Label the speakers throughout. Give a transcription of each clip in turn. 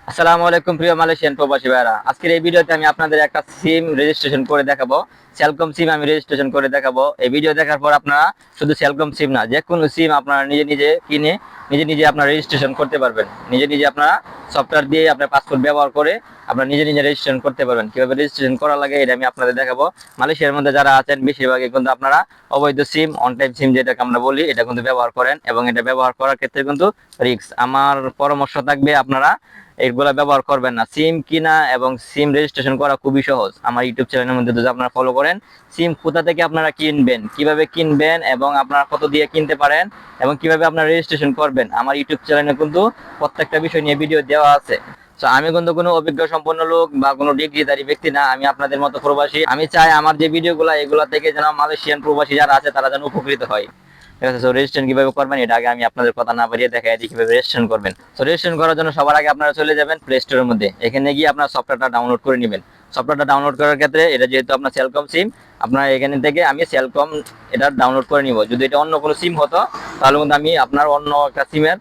Speaker 1: আসসালামু আলাইকুম প্রিয় মালয়েশিয়ান প্রবাসী ভাইরা, আজকের এই ভিডিওতে আমি আপনাদের একটা সিম রেজিস্ট্রেশন করে দেখাবো। সেলকম সিম আমি রেজিস্ট্রেশন করে দেখাবো। এই ভিডিও দেখার পর আপনারা শুধু সেলকম সিম না, যে কোনো সিম আপনারা নিজে নিজে কিনে নিজে নিজে আপনারা রেজিস্ট্রেশন করতে পারবেন। নিজে নিজে আপনারা সফটওয়্যার দিয়ে আপনার পাসপোর্ট ব্যবহার করে আপনারা নিজে নিজে রেজিস্ট্রেশন করতে পারবেন। কিভাবে রেজিস্ট্রেশন করা লাগে এটা আমি আপনাদের দেখাবো। মালয়েশিয়ার মধ্যে যারা আছেন বেশিরভাগই কিন্তু আপনারা অবৈধ সিম, অন টাইম সিম যেটাকে আমরা বলি, এটা কিন্তু ব্যবহার করেন এবং এটা ব্যবহার করার ক্ষেত্রে কিন্তু রিস্ক। আমার পরামর্শ থাকবে আপনারা এগুলা ব্যবহার করবেন না। সিম কিনা এবং সিম রেজিস্ট্রেশন করা খুবই সহজ। আমার ইউটিউব চ্যানেলের মধ্যে যদি আপনারা ফলো করেন, সিম কোথা থেকে আপনারা কিনবেন, কিভাবে কিনবেন এবং আপনারা কত দিয়ে কিনতে পারেন এবং কিভাবে আপনারা রেজিস্ট্রেশন করবেন, আমার ইউটিউব চ্যানেলে কিন্তু প্রত্যেকটা বিষয় নিয়ে ভিডিও দেওয়া আছে। তো আমি কিন্তু কোনো অভিজ্ঞ সম্পন্ন লোক বা কোনো ডিগ্রিধারী ব্যক্তি না, আমি আপনাদের মতো প্রবাসী। আমি চাই আমার যে ভিডিওগুলো এগুলা থেকে যেন মালয়েশিয়ান প্রবাসী যারা আছে তারা যেন উপকৃত হয়। ঠিক আছে, সো রেজিস্ট্রেশন কিভাবে করবেন এটা আগে আমি আপনাদের কথা না বাড়িয়ে দেখাই দিই কিভাবে রেজিস্ট্রেশন করবেন। সো রেজিস্ট্রেশন করার জন্য সবার আগে আপনারা চলে যাবেন প্লে স্টোরের মধ্যে। এখানে গিয়ে আপনার সফটওয়্যারটা ডাউনলোড করে নেবেন। সফটওয়্যারটা ডাউনলোড করার ক্ষেত্রে এটা যেহেতু আপনার সেলকম সিম, আপনার এখানে থেকে আমি সেলকম এটা ডাউনলোড করে নিব। যদি এটা অন্য কোনো সিম হতো তাহলে কিন্তু আমি আপনার অন্য একটা সিমের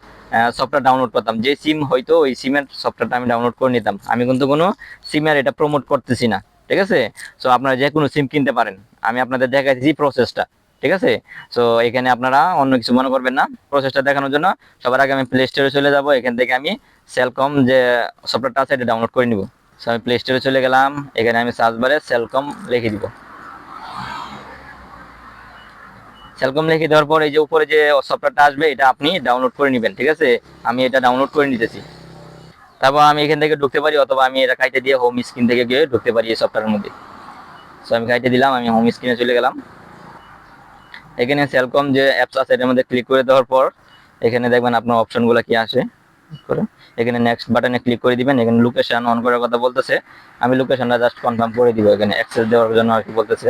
Speaker 1: সফটওয়্যার ডাউনলোড করতাম। যে সিম হয়তো ওই সিমের সফটওয়্যারটা আমি ডাউনলোড করে নিতাম। আমি কিন্তু কোনো সিমের এটা প্রমোট করতেছি না। ঠিক আছে, সো আপনারা যে কোনো সিম কিনতে পারেন, আমি আপনাদের দেখাইছি প্রসেসটা। ঠিক আছে, সো এখানে আপনারা অন্য কিছু মনে করবেন না। প্রসেসটা দেখানোর জন্য সবার আগে আমি প্লে স্টোরে চলে যাব। এখান থেকে আমি সেলকম যে সফটওয়্যারটা আছে এটা ডাউনলোড করে নিব। সো আমি প্লে স্টোরে চলে গেলাম। এখানে আমি সার্চ বারে সেলকম লিখে দিব। সেলকম লিখে দেওয়ার পর এই যে উপরে যে সফটওয়্যারটা আসবে এটা আপনি ডাউনলোড করে নেবেন। ঠিক আছে, আমি এটা ডাউনলোড করে নিতেছি। তারপর আমি এখান থেকে ঢুকতে পারি, অথবা আমি এটা কাইটে দিয়ে হোম স্ক্রিন থেকে গিয়ে ঢুকতে পারি এই সফটওয়্যারের মধ্যে। সো আমি কাইটে দিলাম, আমি হোম স্ক্রিনে চলে গেলাম। এখানে সেলকম যে অ্যাপস আছে এটার মধ্যে ক্লিক করে দেওয়ার পর এখানে দেখবেন আপনার অপশনগুলো কি আসে। এখানে নেক্সট বাটনে ক্লিক করে দিবেন। এখানে লোকেশন অন করার কথা বলতেছে, আমি লোকেশনটা জাস্ট কনফার্ম করে দিব। এখানে অ্যাক্সেস দেওয়ার জন্য আর কি বলতেছে।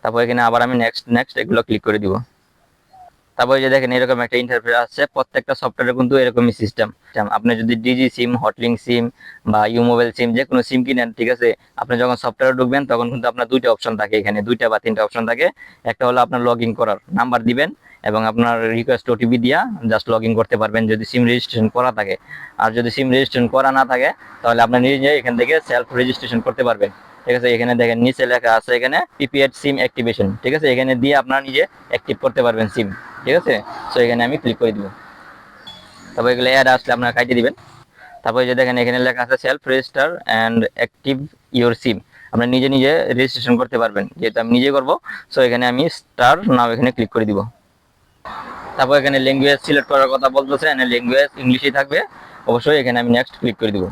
Speaker 1: তারপর এখানে আবার আমি নেক্সট নেক্সট এগুলো ক্লিক করে দিব। তারপরে যে দেখেন এরকম একটা ইন্টারফেস আসছে। প্রত্যেকটা সফটওয়্যারে কিন্তু এরকমই সিস্টেম। আপনি যদি ডিজি সিম, হটলিংক সিম বা ইউ মোবাইল সিম যে কোনো সিম কিনেন, ঠিক আছে, আপনি যখন সফটওয়্যারে ঢুকবেন তখন কিন্তু আপনার দুইটা অপশন থাকে। এখানে দুইটা বা তিনটা অপশন থাকে। একটা হলো আপনার লগ ইন করার নাম্বার দিবেন এবং আপনার রিকোয়েস্ট ওটিপি দিয়া জাস্ট লগ ইন করতে পারবেন যদি সিম রেজিস্ট্রেশন করা থাকে। আর যদি সিম রেজিস্ট্রেশন করা না থাকে তাহলে আপনি নিজে এখান থেকে সেলফ রেজিস্ট্রেশন করতে পারবেন। ঠিক আছে, এখানে দেখেন নিচে লেখা আছে এখানে প্রিপেড সিম অ্যাক্টিভেশন। ঠিক আছে, এখানে দিয়ে আপনারা নিজে অ্যাক্টিভ করতে পারবেন সিম। ঠিক আছে, সো এখানে আমি ক্লিক করে দিব। তারপর এগুলো অ্যাড আসলে আপনারা কাটিয়ে দিবেন। তারপরে যে দেখেন এখানে লেখা আছে self register and active your SIM. আপনারা নিজে নিজে রেজিস্ট্রেশন করতে পারবেন, যেহেতু আমি নিজে করব। সো এখানে আমি স্টার নাও এখানে ক্লিক করে দিব। তারপর এখানে ল্যাঙ্গুয়েজ সিলেক্ট করার কথা বলতেছে, এখানে ল্যাঙ্গুয়েজ ইংলিশই থাকবে অবশ্যই। এখানে আমি নেক্সট ক্লিক করে দিব।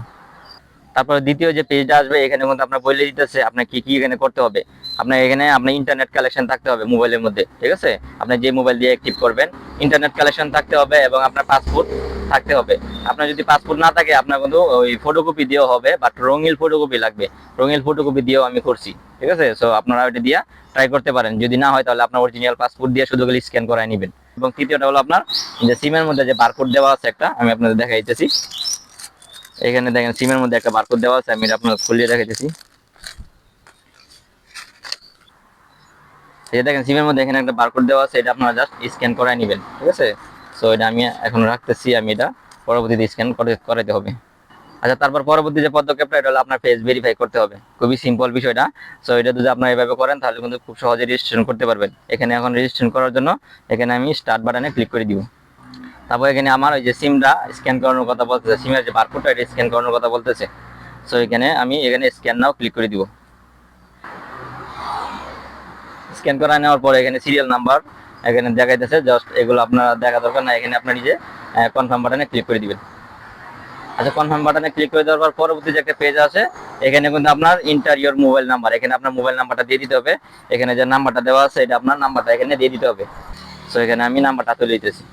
Speaker 1: তারপর দ্বিতীয় যে পেজটা আসবে এখানে কিন্তু আপনার বলে দিতেছে আপনার কি কি এখানে করতে হবে। আপনার এখানে আপনার ইন্টারনেট কালেকশন থাকতে হবে মোবাইলের মধ্যে। ঠিক আছে, আপনি যে মোবাইল দিয়ে অ্যাক্টিভ করবেন ইন্টারনেট কালেকশন থাকতে হবে এবং আপনার পাসপোর্ট থাকতে হবে। আপনার যদি পাসপোর্ট না থাকে আপনার কিন্তু ওই ফটোকপি দিয়েও হবে, বাট রঙিন ফটোকপি লাগবে। রঙিন ফটোকপি দিয়েও আমি করছি। ঠিক আছে, সো আপনারা ওইটা দিয়ে ট্রাই করতে পারেন। যদি না হয় তাহলে আপনার অরিজিনাল পাসপোর্ট দিয়ে শুধু স্ক্যান করাই নেবেন। এবং তৃতীয়টা হলো আপনার যে সিমের মধ্যে যে বারকোড দেওয়া আছে একটা, আমি আপনাদের দেখাইতেছি। এখানে দেখেন সিমের মধ্যে একটা বারকোড দেওয়া আছে, আমি এটা আপনাকে খুলিয়ে দেখাইতেছি। এই দেখেন সিমের মধ্যে এখানে একটা বারকোড দেওয়া আছে, এটা আপনারা জাস্ট স্ক্যান করাই নেবেন। ঠিক আছে, সো এটা আমি এখন রাখতেছি, আমি এটা পরবর্তীতে স্ক্যান করাইতে হবে। আচ্ছা, তারপর পরবর্তী যে পদক্ষেপটা এটা হলো আপনার ফেস ভেরিফাই করতে হবে। খুবই সিম্পল বিষয়টা। সো এটা যদি আপনারা এভাবে করেন তাহলে কিন্তু খুব সহজে রেজিস্ট্রেশন করতে পারবেন। এখানে এখন রেজিস্ট্রেশন করার জন্য এখানে আমি স্টার্ট বাটনে ক্লিক করে দিব। তারপর এখানে আমার ওই যে সিমটা স্ক্যান করানোর কথা বলতেছে, সিমের যে বারকোডটা এটা স্ক্যান করানোর কথা বলতেছে। সো এখানে আমি এখানে স্ক্যান নাও ক্লিক করে দিব। স্ক্যান করা নেওয়ার পরে এখানে সিরিয়াল নাম্বার এখানে দেখাইতেছে, জাস্ট এগুলো আপনার দেখা দরকার না। এখানে আপনার নিজে কনফার্ম বাটনে ক্লিক করে দিবেন। আচ্ছা, কনফার্ম বাটনে ক্লিক করে দেওয়ার পর পরবর্তী যে একটা পেজ আছে এখানে কিন্তু আপনার ইন্টারিয়র মোবাইল নাম্বার, এখানে আপনার মোবাইল নাম্বারটা দিয়ে দিতে হবে। এখানে যে নাম্বারটা দেওয়া আছে এটা আপনার নাম্বারটা এখানে দিয়ে দিতে হবে। সো এখানে আমি নাম্বারটা তুলে দিতেছি।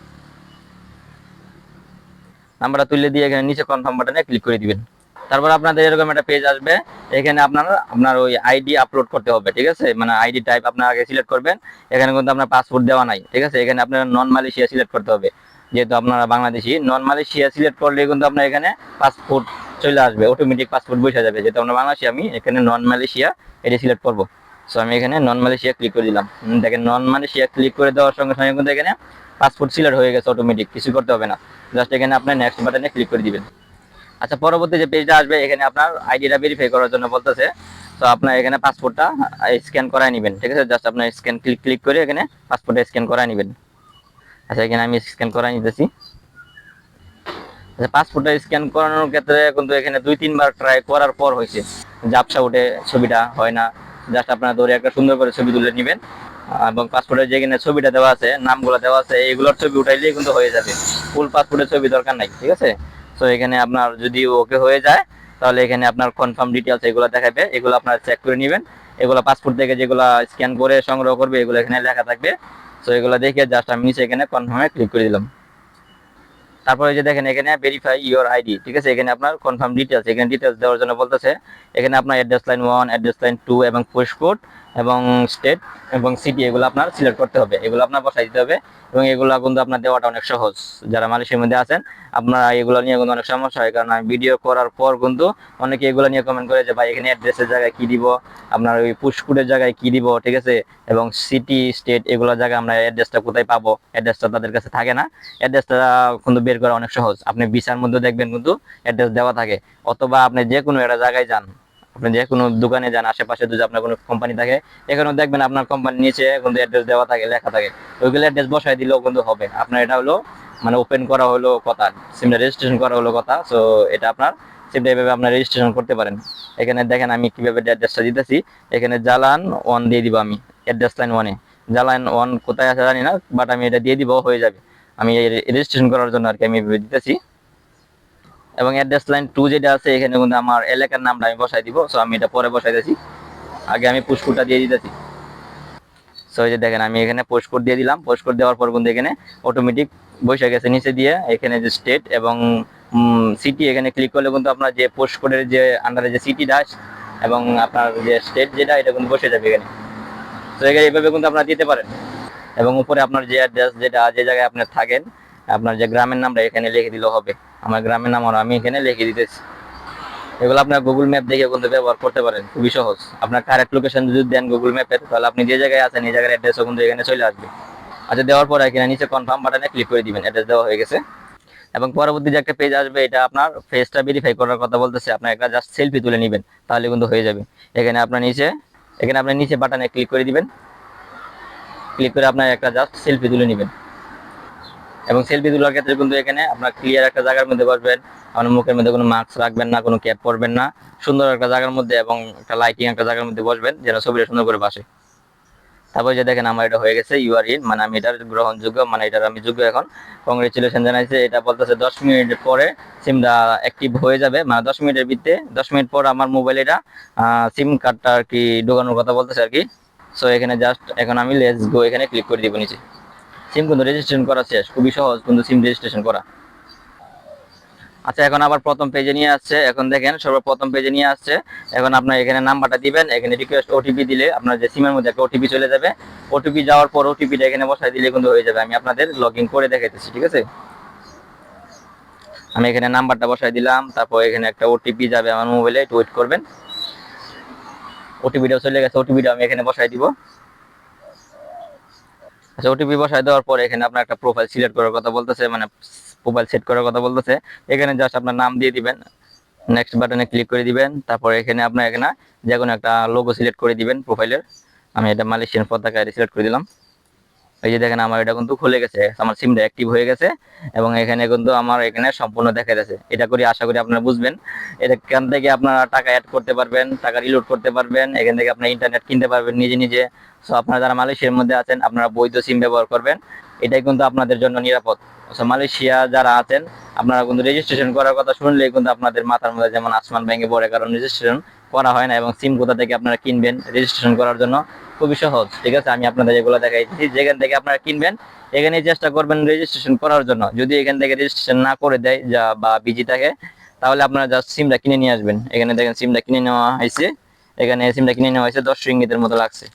Speaker 1: নাম্বারটা তুলে দিয়ে এখানে নিচে কনফার্ম বাটনে ক্লিক করে দিবেন। তারপর আপনাদের এরকম একটা পেজ আসবে। এখানে আপনার ওই আইডি আপলোড করতে হবে। ঠিক আছে, মানে আইডি টাইপ আপনার আগে সিলেক্ট করবেন। এখানে কিন্তু আপনার পাসপোর্ট দেওয়া নাই। ঠিক আছে, এখানে আপনার নন মালয়েশিয়া সিলেক্ট করতে হবে। যেহেতু আপনারা বাংলাদেশি, নন মালয়েশিয়া সিলেক্ট করলে কিন্তু আপনার এখানে পাসপোর্ট চলে আসবে, অটোমেটিক পাসপোর্ট বসে যাবে। যেহেতু আমরা বাংলাদেশি, আমি এখানে নন মালয়েশিয়া এটি সিলেক্ট করবো। সো আমি এখানে নন মালয়েশিয়া ক্লিক করে দিলাম। দেখেন নন মালয়েশিয়া ক্লিক করে দেওয়ার সঙ্গে সঙ্গে কিন্তু এখানে পাসপোর্ট সিলেক্ট হয়ে গেছে, অটোমেটিক কিছু করতে হবে না। জাস্ট এখানে আপনার নেক্সট বাটনে ক্লিক করে দিবেন। আচ্ছা, পরবর্তী যে পেজটা আসবে এখানে আপনার আইডিটা ভেরিফাই করার জন্য বলতেছে। তো আপনার এখানে পাসপোর্টটা স্ক্যান করায় নেবেন, ঠিক আছে? জাস্ট আপনার স্ক্যান ক্লিক করে এখানে পাসপোর্টটা স্ক্যান করায় নেবেন। আচ্ছা, এখানে আমি স্ক্যান করায় নিতেছি। আচ্ছা, পাসপোর্টটা স্ক্যান করানোর ক্ষেত্রে কিন্তু এখানে 2-3 বার ট্রাই করার পর হয়েছে, ঝাপসা উঠে ছবিটা হয় না। জাস্ট আপনার ধরে একটা সুন্দর করে ছবি তুলে নেবেন, এবং পাসপোর্টের যেখানে ছবিটা দেওয়া আছে, নামগুলো দেওয়া আছে, এইগুলোর ছবি উঠাইলেই কিন্তু হয়ে যাবে। ফুল পাসপোর্টের ছবি দরকার নাই, ঠিক আছে? তো এখানে আপনার যদি ওকে হয়ে যায়, তাহলে এখানে আপনার কনফার্ম ডিটেলস এগুলো দেখাবে, এগুলো আপনার চেক করে নেবেন। এগুলো পাসপোর্ট থেকে যেগুলো স্ক্যান করে সংগ্রহ করবে এগুলো এখানে লেখা থাকবে। তো এগুলো দেখে জাস্ট আমি নিচে এখানে কনফার্মে ক্লিক করে দিলাম। তারপরে যে দেখেন এখানে ভেরিফাই ইওর আইডি, ঠিক আছে? এখানে আপনার কনফার্ম ডিটেলস, এখানে ডিটেলস দেওয়ার জন্য বলতেছে। এখানে আপনার অ্যাড্রেস লাইন 1, অ্যাড্রেস লাইন 2 এবং পোস্ট কোড এবং স্টেট এবং সিটি এগুলো আপনার সিলেক্ট করতে হবে, এগুলো আপনার বসাই দিতে হবে। এবং এগুলো কিন্তু আপনার দেওয়াটা অনেক সহজ। যারা মালয়েশিয়ার মধ্যে আছেন আপনারা এগুলো নিয়ে কিন্তু অনেক সমস্যা হয়, কারণ আমি ভিডিও করার পর কিন্তু অনেকে এগুলো নিয়ে কমেন্ট করে যে ভাই এখানে অ্যাড্রেসের জায়গায় কি দিব, আপনার ওই পোস্ট কোডের জায়গায় কি দিব, ঠিক আছে? এবং সিটি স্টেট এগুলো জায়গায় আমরা অ্যাড্রেসটা কোথায় পাবো, অ্যাড্রেসটা তাদের কাছে থাকে না। অ্যাড্রেসটা কিন্তু বের করা অনেক সহজ, আপনি ভিসার মধ্যে দেখবেন কিন্তু অ্যাড্রেস দেওয়া থাকে। অথবা আপনি যে কোনো একটা জায়গায় যান, আপনি যে কোনো দোকানে যান, আশেপাশে যদি আপনার কোনো কোম্পানি থাকে এখানেও দেখবেন আপনার কোম্পানির নিচে কিন্তু অ্যাড্রেস দেওয়া থাকে, লেখা থাকে। ওইগুলো অ্যাড্রেস বসাই দিলেও কিন্তু হবে। আপনার এটা হলো মানে ওপেন করা হলো কথা, সিমটা রেজিস্ট্রেশন করা হলো কথা। সো এটা আপনার সিমটা এভাবে আপনার রেজিস্ট্রেশন করতে পারেন। এখানে দেখেন আমি কিভাবে অ্যাড্রেসটা দিতেছি। এখানে জালান 1 দিয়ে দিব আমি, অ্যাড্রেস লাইন 1-এ। জালান 1 কোথায় আছে জানি না, বাট আমি এটা দিয়ে দিব, হয়ে যাবে। আমি রেজিস্ট্রেশন করার জন্য আর কি আমি দিতেছি। এবং অ্যাড্রেস লাইন 2 যেটা আছে এখানে কিন্তু আমার এলাকার নামটা আমি বসাই দিব। সো আমি এটা পরে বসাই দিয়েছি, আগে আমি পুশ কোডটা দিয়ে দিতেছি। সো এই যে দেখেন আমি এখানে পোস্ট কোড দিয়ে দিলাম। পোস্ট কোড দেওয়ার পর কিন্তু এখানে অটোমেটিক বসে গেছে নিচে দিয়ে। এখানে যে স্টেট এবং সিটি এখানে ক্লিক করলে কিন্তু আপনার যে পোস্ট কোডের যে আন্ডারে যে সিটি দাস এবং আপনার যে স্টেট যেটা এটা কিন্তু বসে যাবে এখানে। তো এখানে এইভাবে কিন্তু আপনারা দিতে পারেন। এবং উপরে আপনার যে অ্যাড্রেস যেটা যে জায়গায় আপনি থাকেন, আপনার যে গ্রামের নামটা এখানে লিখে দিলেও হবে। আমার গ্রামের নাম আর আমি এখানে লিখে দিতেছি। এগুলো আপনার গুগল ম্যাপ দেখে কিন্তু ব্যবহার করতে পারেন, খুবই সহজ। আপনার কারেক্ট লোকেশন যদি দেন গুগল ম্যাপের, তাহলে আপনি যে জায়গায় আছেন এই জায়গার অ্যাড্রেসও কিন্তু এখানে চলে আসবে। আচ্ছা, দেওয়ার পর এখানে নিচে কনফার্ম বাটনে ক্লিক করে দিবেন, অ্যাড্রেস দেওয়া হয়ে গেছে। এবং পরবর্তী যে একটা পেজ আসবে এটা আপনার ফেসটা ভেরিফাই করার কথা বলতেছে। আপনার একটা জাস্ট সেলফি তুলে নেবেন, তাহলে কিন্তু হয়ে যাবে। এখানে আপনার নিচে বাটনে ক্লিক করে দিবেন। ক্লিক করে আপনার একটা জাস্ট সেলফি তুলে নেবেন। এবং সেলফি তোলার ক্ষেত্রে কিন্তু এখানে আপনার ক্লিয়ার একটা জায়গার মধ্যে বসবেন। আপনার মুখের মধ্যে কোনো মাস্ক রাখবেন না, কোনো ক্যাপ পরবেন না, সুন্দর একটা জায়গার মধ্যে এবং একটা লাইটিং একটা জায়গার মধ্যে বসবেন যেন ছবিটা সুন্দর করে বাসে। তারপর যে দেখেন আমার এটা হয়ে গেছে, ইউ আর ইন, মানে আমি এটার গ্রহণযোগ্য, মানে এটার আমি যোগ্য এখন। কংগ্রেচুলেশন জানাইছে। এটা বলতেছে 10 মিনিট পরে সিমটা অ্যাক্টিভ হয়ে যাবে, মানে 10 মিনিটের ভিতরে 10 মিনিট পর আমার মোবাইলে এটা সিম কার্ডটা আর কি ঢোকানোর কথা বলতেছে আর কি। সো এখানে জাস্ট এখন আমি লেটস গো এখানে ক্লিক করে দিব নিচে। সিম কিন্তু রেজিস্ট্রেশন করা শেষ, খুবই সহজ কিন্তু সিম রেজিস্ট্রেশন করা। আচ্ছা, এখন আবার প্রথম পেজে নিয়ে আসছে। এখন দেখেন সর্বপ্রথম পেজে নিয়ে আসছে। এখন আপনার এখানে নাম্বারটা দিবেন, এখানে রিকোয়েস্ট ওটিপি দিলে আপনার যে সিমের মধ্যে একটা ওটিপি চলে যাবে। ওটিপি যাওয়ার পর ওটিপিটা এখানে বসাই দিলে কিন্তু হয়ে যাবে। আমি আপনাদের লগ ইন করে দেখাইতেছি, ঠিক আছে? আমি এখানে নাম্বারটা বসাই দিলাম, তারপর এখানে একটা ওটিপি যাবে আমার মোবাইলে, একটু ওয়েট করবেন। ওটিপিটাও চলে গেছে, ওটিপিটা আমি এখানে বসাই দিব। আচ্ছা, ওটিপি বসাই দেওয়ার পর এখানে আপনার একটা প্রোফাইল সিলেক্ট করার কথা বলতেছে, মানে প্রোফাইল সেট করার কথা বলতেছে। এখানে জাস্ট আপনার নাম দিয়ে দিবেন, নেক্সট বাটনে ক্লিক করে দিবেন। তারপর এখানে আপনার এখানে যে কোনো একটা লোগো সিলেক্ট করে দিবেন প্রোফাইলের। আমি এটা মালয়েশিয়ান পতাকা সিলেক্ট করে দিলাম। এই যে দেখেন আমার এটা কিন্তু খুলে গেছে, আমার সিমটা অ্যাক্টিভ হয়ে গেছে। এবং এখানে কিন্তু আমার এখানে সম্পূর্ণ দেখা যাচ্ছে। এটা করি আশা করি আপনারা বুঝবেন। এখান থেকে আপনারা টাকা অ্যাড করতে পারবেন, টাকা রিলোড করতে পারবেন, এখান থেকে আপনার ইন্টারনেট কিনতে পারবেন নিজে নিজে। সো আপনারা যারা মালয়েশিয়ার মধ্যে আছেন আপনারা বৈধ সিম ব্যবহার করবেন, এটাই কিন্তু আপনাদের জন্য নিরাপদ। সো মালয়েশিয়া যারা আছেন আপনারা কিন্তু রেজিস্ট্রেশন করার কথা শুনলেই কিন্তু আপনাদের মাথার মধ্যে যেমন আসমান ভেঙে পড়ে, কারণ রেজিস্ট্রেশন করা হয় না। এবং সিম কোথা থেকে আপনারা কিনবেন রেজিস্ট্রেশন করার জন্য, খুবই সহজ, ঠিক আছে? আমি আপনাদের এগুলো দেখাইছি। যেখান থেকে আপনারা কিনবেন এখানে চেষ্টা করবেন রেজিস্ট্রেশন করার জন্য। যদি এখান থেকে রেজিস্ট্রেশন না করে দেয় যা বা বিজি থাকে, তাহলে আপনারা জাস্ট সিমটা কিনে নিয়ে আসবেন। এখানে দেখেন সিমটা কিনে নেওয়া হয়েছে। এখানে সিমটা কিনে নেওয়া হয়েছে 10 রিঙ্গিতের মতো লাগছে।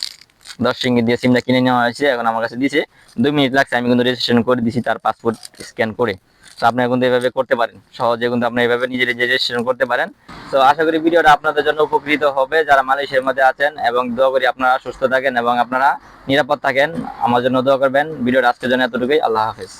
Speaker 1: 10 রিঙ্গিত দিয়ে সিমটা কিনে নেওয়া হয়েছে। এখন আমার কাছে দিছে 2 মিনিট লাগছে, আমি কিন্তু রেজিস্ট্রেশন করে দিছি তার পাসপোর্ট স্ক্যান করে। তো আপনারা কিন্তু এভাবে করতে পারেন, সহজে কিন্তু আপনারা এভাবে নিজে নিজে রেজিস্ট্রেশন করতে পারেন। তো আশা করি ভিডিওটা আপনাদের জন্য উপকৃত হবে যারা মালয়েশিয়ার মধ্যে আছেন। এবং দোয়া করি আপনারা সুস্থ থাকেন এবং আপনারা নিরাপদ থাকেন। আমার জন্য দোয়া করবেন। ভিডিওটা আজকের জন্য এতটুকুই। আল্লাহ হাফেজ।